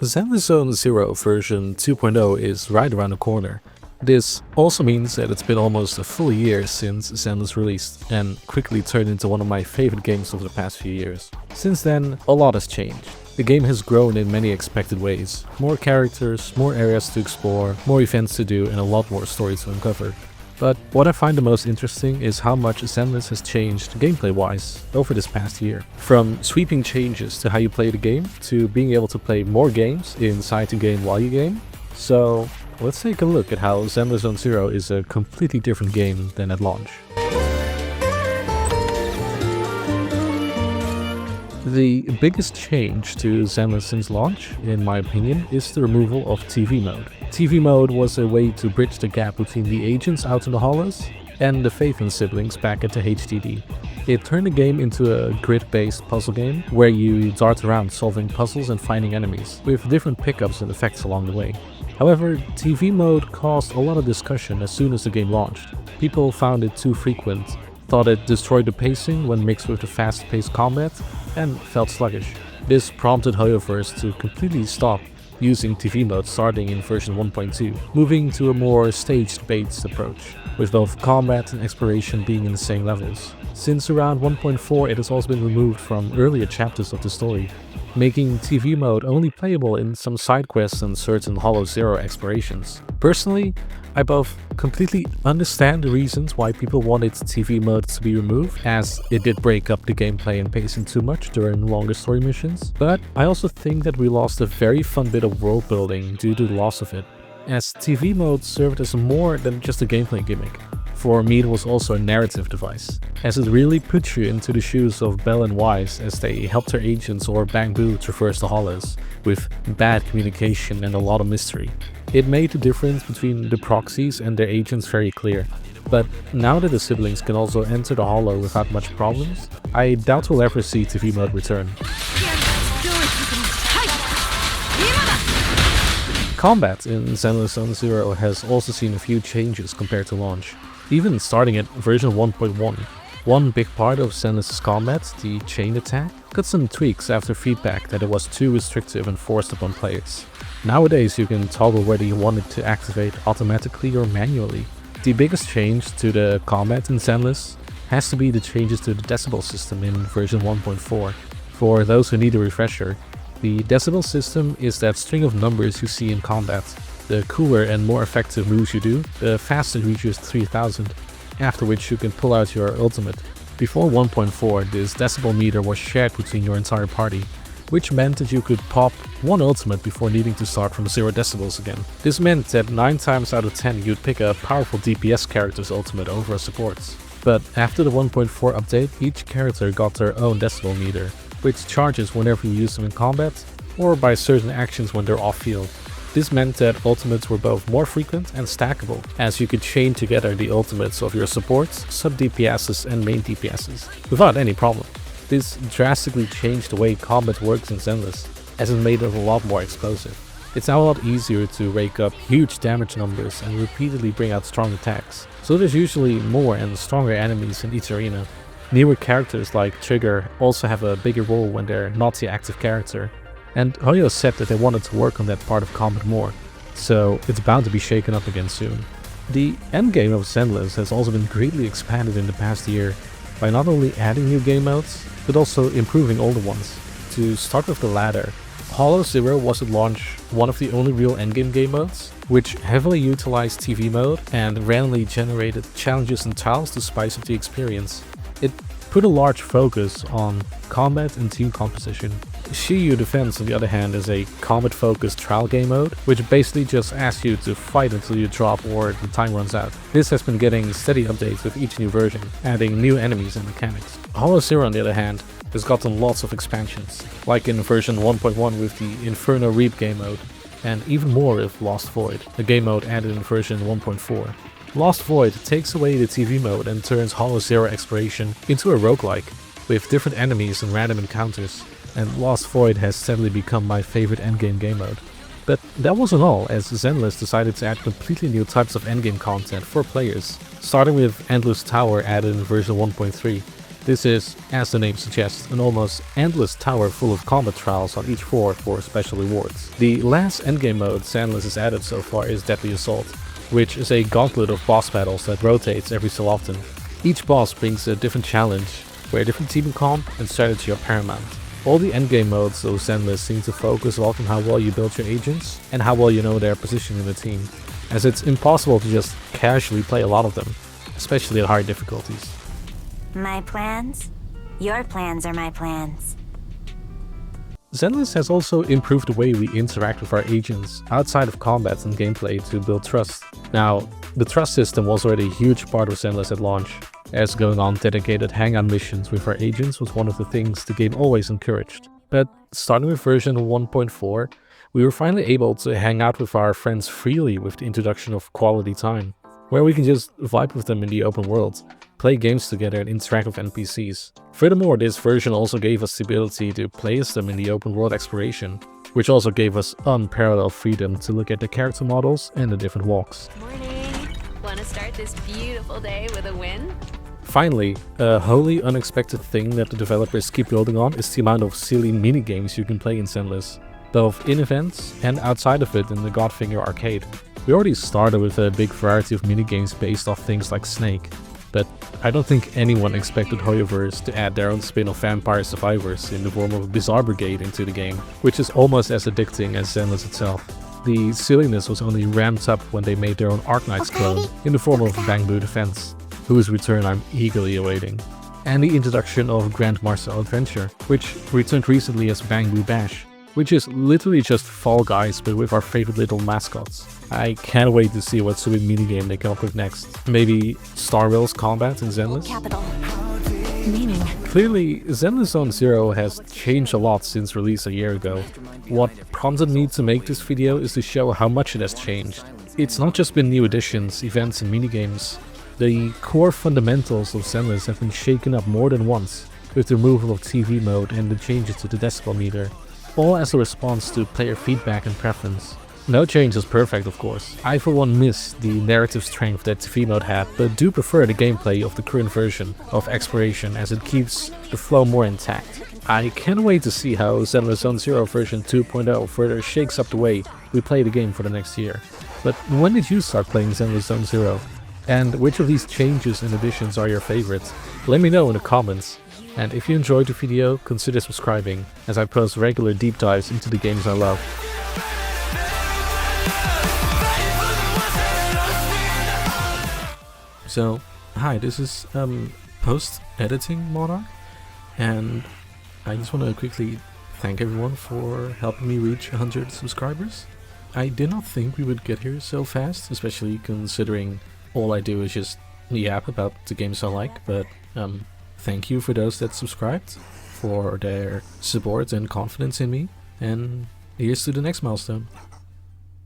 Zenless Zone Zero version 2.0 is right around the corner. This also means that it's been almost a full year since Zenless released, and quickly turned into one of my favorite games over the past few years. Since then, a lot has changed. The game has grown in many expected ways. More characters, more areas to explore, more events to do, and a lot more story to uncover. But what I find the most interesting is how much Zenless has changed gameplay-wise over this past year. From sweeping changes to how you play the game, to being able to play more games inside the game while you game. So let's take a look at how Zenless Zone Zero is a completely different game than at launch. The biggest change to Zenless since launch, in my opinion, is the removal of TV mode. TV mode was a way to bridge the gap between the agents out in the hollows and the Faven siblings back at the HDD. It turned the game into a grid-based puzzle game where you dart around solving puzzles and finding enemies, with different pickups and effects along the way. However, TV mode caused a lot of discussion as soon as the game launched. People found it too frequent, thought it destroyed the pacing when mixed with the fast-paced combat, and felt sluggish. This prompted Hoyoverse to completely stop using TV mode starting in version 1.2, moving to a more staged-based approach, with both combat and exploration being in the same levels. Since around 1.4 it has also been removed from earlier chapters of the story, making TV mode only playable in some side quests and certain Hollow Zero explorations. Personally, I both completely understand the reasons why people wanted TV mode to be removed, as it did break up the gameplay and pacing too much during longer story missions, but I also think that we lost a very fun bit of world building due to the loss of it, as TV mode served as more than just a gameplay gimmick. For me, it was also a narrative device, as it really puts you into the shoes of Belle and Wise as they helped their agents or Bang Boo traverse the hollows, with bad communication and a lot of mystery. It made the difference between the proxies and their agents very clear. But now that the siblings can also enter the hollow without much problems, I doubt we'll ever see TV mode return. Combat in Zenless Zone Zero has also seen a few changes compared to launch. Even starting at version 1.1, one big part of Zenless' combat, the chain attack, got some tweaks after feedback that it was too restrictive and forced upon players. Nowadays you can toggle whether you want it to activate automatically or manually. The biggest change to the combat in Zenless has to be the changes to the decibel system in version 1.4. For those who need a refresher, the decibel system is that string of numbers you see in combat. The cooler and more effective moves you do, the faster it reaches 3000, after which you can pull out your ultimate. Before 1.4, this decibel meter was shared between your entire party, which meant that you could pop one ultimate before needing to start from 0 decibels again. This meant that 9 times out of 10 you'd pick a powerful DPS character's ultimate over a support's. But after the 1.4 update, each character got their own decibel meter, which charges whenever you use them in combat, or by certain actions when they're off-field. This meant that ultimates were both more frequent and stackable, as you could chain together the ultimates of your supports, sub-DPSs and main DPSs, without any problem. This drastically changed the way combat works in Zenless, as it made it a lot more explosive. It's now a lot easier to rake up huge damage numbers and repeatedly bring out strong attacks, so there's usually more and stronger enemies in each arena. Newer characters like Trigger also have a bigger role when they're not the active character, and Hoyo said that they wanted to work on that part of combat more, so it's bound to be shaken up again soon. The endgame of Zenless has also been greatly expanded in the past year by not only adding new game modes, but also improving older ones. To start with the latter, Hollow Zero was at launch one of the only real endgame game modes, which heavily utilized TV mode and randomly generated challenges and tiles to spice up the experience. It put a large focus on combat and team composition. Shiyu Defense, on the other hand, is a combat-focused trial game mode, which basically just asks you to fight until you drop or the time runs out. This has been getting steady updates with each new version, adding new enemies and mechanics. Hollow Zero, on the other hand, has gotten lots of expansions, like in version 1.1 with the Inferno Reap game mode, and even more with Lost Void, a game mode added in version 1.4. Lost Void takes away the TV mode and turns Hollow Zero exploration into a roguelike, with different enemies and random encounters, and Lost Void has steadily become my favorite endgame game mode. But that wasn't all, as Zenless decided to add completely new types of endgame content for players, starting with Endless Tower added in version 1.3. This is, as the name suggests, an almost endless tower full of combat trials on each floor for special rewards. The last endgame mode Zenless has added so far is Deadly Assault, which is a gauntlet of boss battles that rotates every so often. Each boss brings a different challenge, where different teaming comp and strategy are paramount. All the endgame modes of Zenless seem to focus a lot on how well you build your agents and how well you know their position in the team, as it's impossible to just casually play a lot of them, especially at higher difficulties. My plans? Your plans are my plans. Zenless has also improved the way we interact with our agents outside of combat and gameplay to build trust. Now, the trust system was already a huge part of Zenless at launch, as going on dedicated hangout missions with our agents was one of the things the game always encouraged. But starting with version 1.4, we were finally able to hang out with our friends freely with the introduction of quality time, where we can just vibe with them in the open world, play games together and interact with NPCs. Furthermore, this version also gave us the ability to play as them in the open world exploration, which also gave us unparalleled freedom to look at the character models and the different walks. Morning! Want to start this beautiful day with a win? Finally, a wholly unexpected thing that the developers keep building on is the amount of silly minigames you can play in Zenless, both in events and outside of it in the Godfinger arcade. We already started with a big variety of minigames based off things like Snake, but I don't think anyone expected Hoyoverse to add their own spin of Vampire Survivors in the form of Bizarre Brigade into the game, which is almost as addicting as Zenless itself. The silliness was only ramped up when they made their own Arknights clone in the form of Bangbu Defense, whose return I'm eagerly awaiting. And the introduction of Grand Marcel Adventure, which returned recently as Bangbu Bash, which is literally just Fall Guys but with our favorite little mascots. I can't wait to see what sweet minigame they come up with next. Maybe Star Wars combat in Zenless? Capital. Meaning. Clearly, Zenless Zone Zero has changed a lot since release a year ago. What prompted me to make this video is to show how much it has changed. It's not just been new additions, events and minigames. The core fundamentals of Zenless have been shaken up more than once, with the removal of TV mode and the changes to the decibel meter, all as a response to player feedback and preference. No change is perfect, of course. I for one miss the narrative strength that TV mode had, but do prefer the gameplay of the current version of Exploration as it keeps the flow more intact. I can't wait to see how Zenless Zone Zero version 2.0 further shakes up the way we play the game for the next year. But when did you start playing Zenless Zone Zero? And which of these changes and additions are your favorites? Let me know in the comments. And if you enjoyed the video, consider subscribing, as I post regular deep dives into the games I love. So, hi, this is post-editing Monarch, and I just want to quickly thank everyone for helping me reach 100 subscribers. I did not think we would get here so fast, especially considering all I do is just yap about the games I like, but thank you for those that subscribed, for their support and confidence in me, and here's to the next milestone.